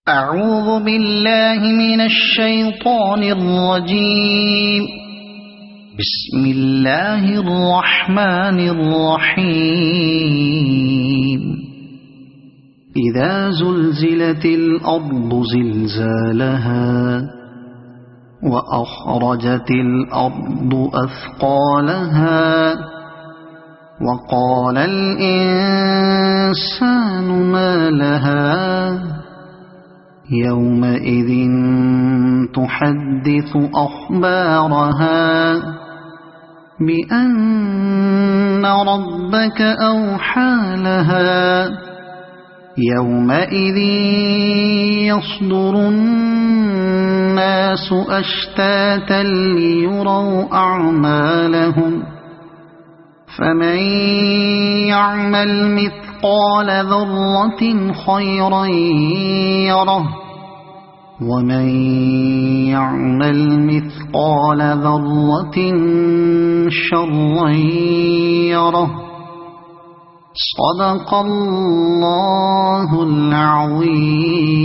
أعوذ بالله من الشيطان الرجيم. بسم الله الرحمن الرحيم. إذا زلزلت الأرض زلزالها وأخرجت الأرض أثقالها وقال الإنسان ما لها يومئذ تحدث أخبارها بأن ربك أوحى لها يومئذ يصدر الناس أشتاتا ليروا أعمالهم فمن يعمل مثقال ذرة خيرا يره ومن يعمل مثقال ذرة شرا يره. صدق الله العظيم.